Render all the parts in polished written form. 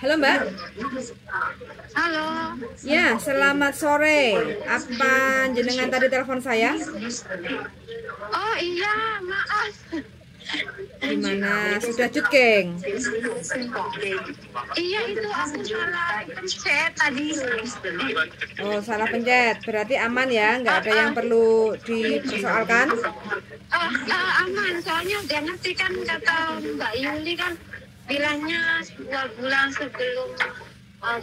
Halo Mbak. Halo. Ya, selamat sore. Apa jenengan tadi telepon saya? Oh iya, maaf. Gimana? Sudah cut, geng? Iya itu aku salah pencet tadi. Oh, salah pencet. Berarti aman ya? Nggak ada yang perlu dipersoalkan? Aman, soalnya udah ngerti kan kata Mbak Yuli kan bilangnya 2 bulan sebelum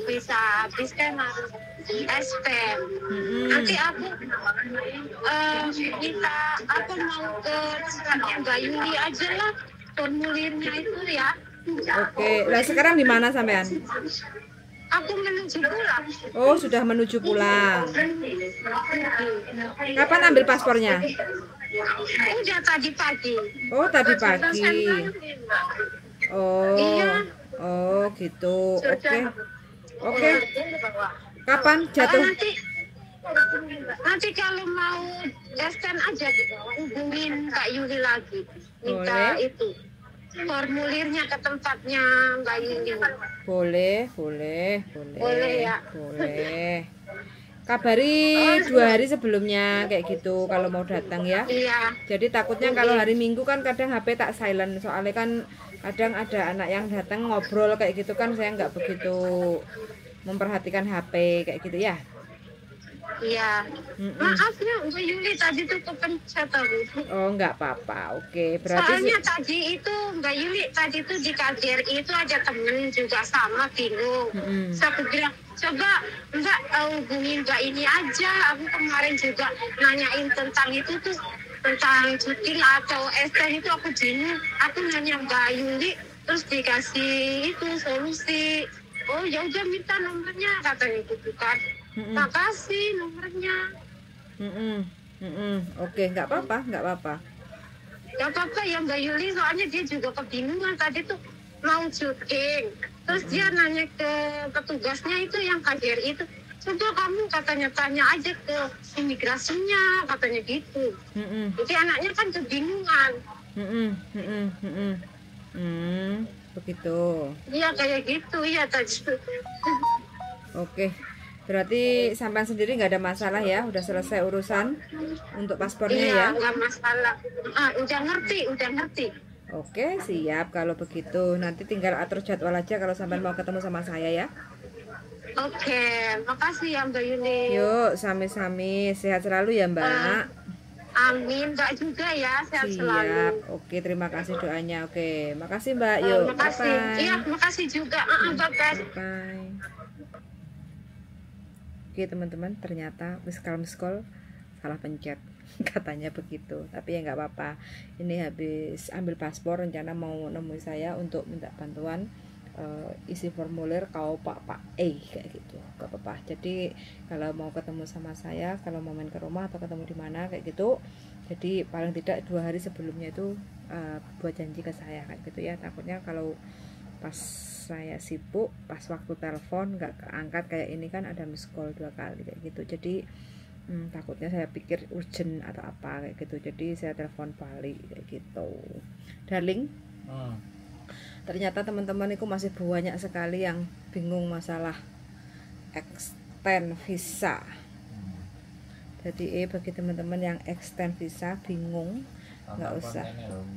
bisa habis kan harus SP. Nanti aku minta aku mau ke tempatnya Mbak Yuli aja lah formulirnya itu ya. Oke. Lah sekarang di mana sampean? Aku menuju pulang. Oh, sudah menuju pulang. Kapan ambil paspornya? Udah tadi pagi. Oh, tadi pagi. Oh. Iya. Oh, gitu. Oke. Kapan jatuh? Nanti kalau mau STN aja hubungin Kak Yuli lagi. Minta Boleh. itu formulirnya ke tempatnya Mbak Yuli. Boleh. Boleh ya. Boleh. Kabari 2 hari sebelumnya kayak gitu kalau mau datang ya. Iya. Jadi takutnya kalau hari Minggu kan kadang HP tak silent, soalnya kan kadang ada anak yang datang ngobrol kayak gitu kan, saya nggak begitu memperhatikan HP kayak gitu ya. Iya. Maaf ya Mbak Yuli tadi tuh kepencet aku. Oh, nggak apa-apa. Oke, berarti Soalnya tadi itu Mbak Yuli tadi tuh di KJRI itu ada temen juga sama bingung. So aku bilang coba Mbak hubungin Mbak ini aja. Aku kemarin juga nanyain tentang itu tuh tentang cuti atau STN itu aku bingung. Aku nanya Mbak Yuli terus dikasih itu solusi. Oh ya udah minta nomornya katanya gitu kan. Makasih nomornya. Oke, nggak apa-apa. Gak apa-apa ya Mbak Yuli, soalnya dia juga kebingungan tadi tuh mau syuting. Terus dia nanya ke petugasnya itu yang KJRI itu, coba kamu katanya tanya aja ke imigrasinya, katanya gitu. Jadi anaknya kan kebingungan. Begitu. Iya kayak gitu, iya tadi. Oke. Berarti sampai sendiri nggak ada masalah ya, udah selesai urusan untuk paspornya ya? Iya, nggak masalah. Udah ngerti. Oke, siap kalau begitu. Nanti tinggal atur jadwal aja kalau sampai mau ketemu sama saya ya. Oke, makasih ya Mbak Yuli. Yuk, sami-sami. Sehat selalu ya Mbak. Amin, Mbak juga ya, sehat selalu. Siap. Oke, terima kasih doanya. Oke, makasih Mbak. Yuk, makasih. bye-bye. Iya, makasih juga. Bye-bye. Bye. Oke teman-teman, ternyata miss call salah pencet katanya begitu, tapi ya nggak apa-apa. Ini habis ambil paspor, rencana mau nemui saya untuk minta bantuan isi formulir kau pak kayak gitu, nggak apa-apa. Jadi kalau mau ketemu sama saya, kalau mau main ke rumah atau ketemu di mana kayak gitu, jadi paling tidak 2 hari sebelumnya itu buat janji ke saya kayak gitu ya. Takutnya kalau pas saya sibuk, pas waktu telepon nggak keangkat kayak ini kan ada miss call 2 kali kayak gitu. Jadi takutnya saya pikir urgent atau apa kayak gitu, jadi saya telepon balik kayak gitu. Darling, ternyata teman-teman itu masih banyak sekali yang bingung masalah extend visa. Jadi bagi teman-teman yang extend visa bingung, nggak usah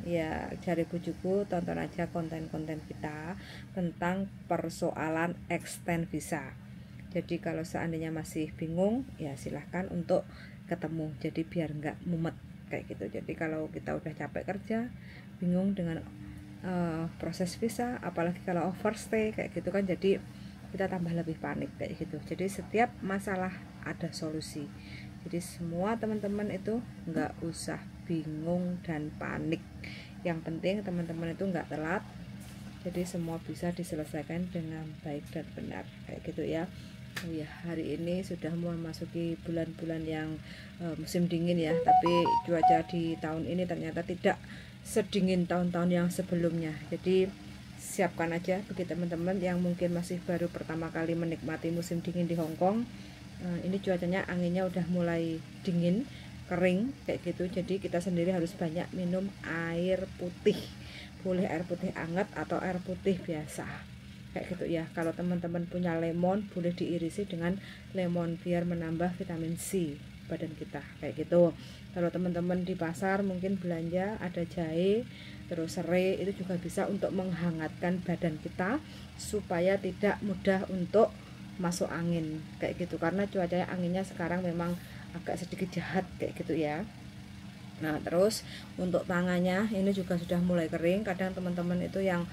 ya cari bujuku, tonton aja konten-konten kita tentang persoalan extend visa. Jadi kalau seandainya masih bingung ya silahkan untuk ketemu, jadi biar nggak mumet kayak gitu. Jadi kalau kita udah capek kerja, bingung dengan proses visa, apalagi kalau overstay kayak gitu kan, jadi kita tambah lebih panik kayak gitu. Jadi setiap masalah ada solusi. Jadi semua teman-teman itu nggak usah bingung dan panik. Yang penting teman-teman itu nggak telat, jadi semua bisa diselesaikan dengan baik dan benar kayak gitu ya. Oh ya, hari ini sudah memasuki bulan-bulan yang musim dingin ya, tapi cuaca di tahun ini ternyata tidak sedingin tahun-tahun yang sebelumnya. Jadi siapkan aja bagi teman-teman yang mungkin masih baru pertama kali menikmati musim dingin di Hong Kong. Ini cuacanya, anginnya udah mulai dingin, kering kayak gitu. Jadi kita sendiri harus banyak minum air putih, boleh air putih hangat atau air putih biasa. kayak gitu ya. Kalau teman-teman punya lemon, boleh diirisi dengan lemon biar menambah vitamin C badan kita, kayak gitu. Kalau teman-teman di pasar mungkin belanja ada jahe terus serai, itu juga bisa untuk menghangatkan badan kita supaya tidak mudah untuk masuk angin kayak gitu, karena cuacanya anginnya sekarang memang agak sedikit jahat kayak gitu ya. Nah terus untuk tangannya ini juga sudah mulai kering. Kadang teman-teman itu yang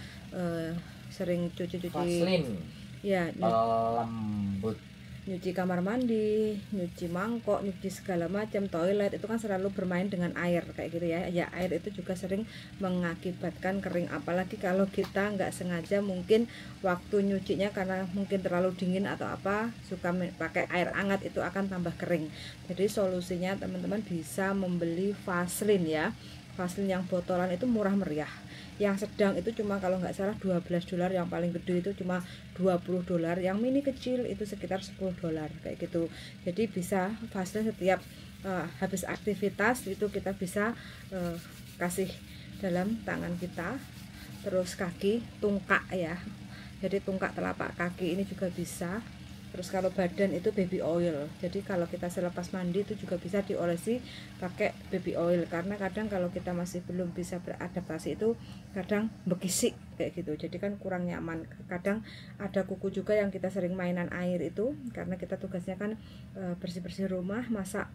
sering cuci-cuci ya, lembut, nyuci kamar mandi, nyuci mangkok, nyuci segala macam, toilet, itu kan selalu bermain dengan air kayak gitu ya. Ya air itu juga sering mengakibatkan kering, apalagi kalau kita nggak sengaja mungkin waktu nyucinya karena mungkin terlalu dingin atau apa, suka pakai air hangat, itu akan tambah kering. Jadi solusinya teman-teman bisa membeli Vaseline ya. Vaseline yang botolan itu murah meriah. Yang sedang itu cuma kalau nggak salah $12, yang paling gede itu cuma $20, yang mini kecil itu sekitar $10 kayak gitu. Jadi bisa Vaseline setiap habis aktivitas itu kita bisa kasih dalam tangan kita, terus kaki, tungkak ya, jadi tungkak telapak kaki ini juga bisa. Terus kalau badan itu baby oil, jadi kalau kita selepas mandi itu juga bisa diolesi pakai baby oil, karena kadang kalau kita masih belum bisa beradaptasi itu kadang bekisik kayak gitu, jadi kan kurang nyaman. Kadang ada kuku juga yang kita sering mainan air itu, karena kita tugasnya kan bersih-bersih rumah, masak,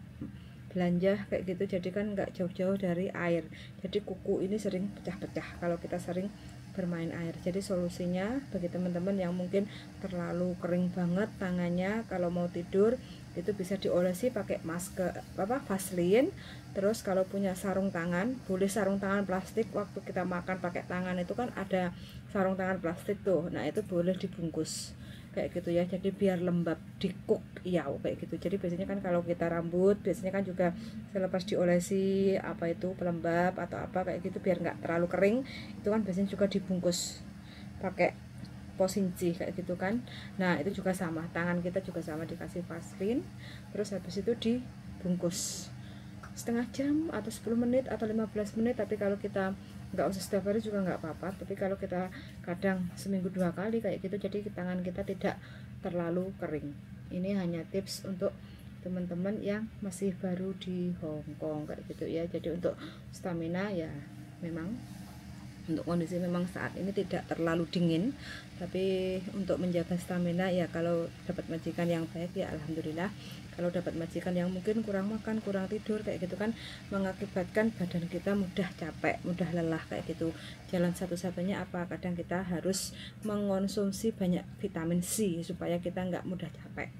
belanja kayak gitu, jadi kan nggak jauh-jauh dari air, jadi kuku ini sering pecah-pecah kalau kita sering bermain air. Jadi solusinya bagi teman-teman yang mungkin terlalu kering banget tangannya, kalau mau tidur itu bisa diolesi pakai masker Vaseline. Terus kalau punya sarung tangan, boleh sarung tangan plastik, waktu kita makan pakai tangan itu kan ada sarung tangan plastik tuh, nah itu boleh dibungkus kayak gitu ya, jadi biar lembab, dikuk ya kayak gitu. Jadi biasanya kan kalau kita rambut biasanya kan juga selepas diolesi apa itu pelembab atau apa kayak gitu biar nggak terlalu kering, itu kan biasanya juga dibungkus pakai posinci kayak gitu kan. Nah itu juga sama, tangan kita juga sama, dikasih Vaseline, terus habis itu dibungkus setengah jam atau 10 menit atau 15 menit. Tapi kalau kita nggak usah setiap hari juga nggak apa-apa, tapi kalau kita kadang seminggu 2 kali kayak gitu, jadi tangan kita tidak terlalu kering. Ini hanya tips untuk teman-teman yang masih baru di Hong Kong kayak gitu ya. Jadi untuk stamina ya, memang untuk kondisi memang saat ini tidak terlalu dingin, tapi untuk menjaga stamina ya kalau dapat majikan yang baik ya alhamdulillah. Kalau dapat majikan yang mungkin kurang makan, kurang tidur kayak gitu kan mengakibatkan badan kita mudah capek, mudah lelah kayak gitu. Jalan satu-satunya apa? Kadang kita harus mengonsumsi banyak vitamin C supaya kita nggak mudah capek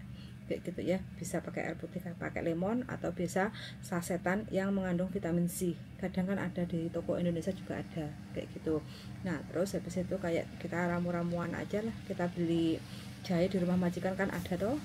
kayak gitu ya. Bisa pakai air putih, pakai lemon, atau bisa sasetan yang mengandung vitamin C. Kadang kan ada di toko Indonesia juga ada kayak gitu. Nah terus habis itu kayak kita ramu-ramuan aja lah, kita beli jahe di rumah majikan kan ada tuh.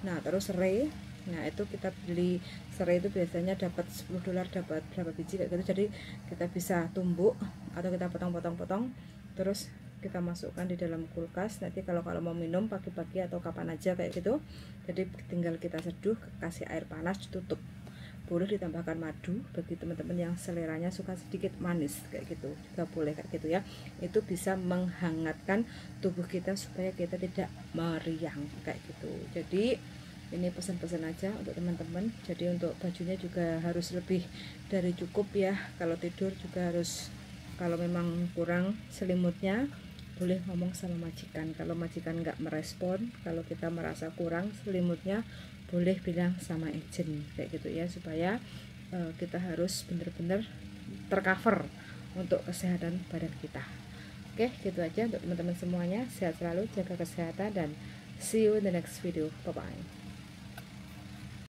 Nah terus serai, nah itu kita beli serai itu biasanya dapat $10 dapat berapa biji kayak gitu. Jadi kita bisa tumbuk atau kita potong-potong-potong, terus kita masukkan di dalam kulkas. Nanti kalau mau minum pagi-pagi atau kapan aja kayak gitu, jadi tinggal kita seduh, kasih air panas, ditutup. Boleh ditambahkan madu bagi teman-teman yang seleranya suka sedikit manis kayak gitu, juga boleh kayak gitu ya. Itu bisa menghangatkan tubuh kita supaya kita tidak meriang kayak gitu. Jadi ini pesan-pesan aja untuk teman-teman. Jadi untuk bajunya juga harus lebih dari cukup ya. Kalau tidur juga harus, kalau memang kurang selimutnya boleh ngomong sama majikan. Kalau majikan nggak merespon, kalau kita merasa kurang selimutnya, boleh bilang sama agent kayak gitu ya, supaya kita harus benar-benar tercover untuk kesehatan badan kita. Oke, gitu aja untuk teman-teman semuanya. Sehat selalu, jaga kesehatan, dan see you in the next video. Bye bye.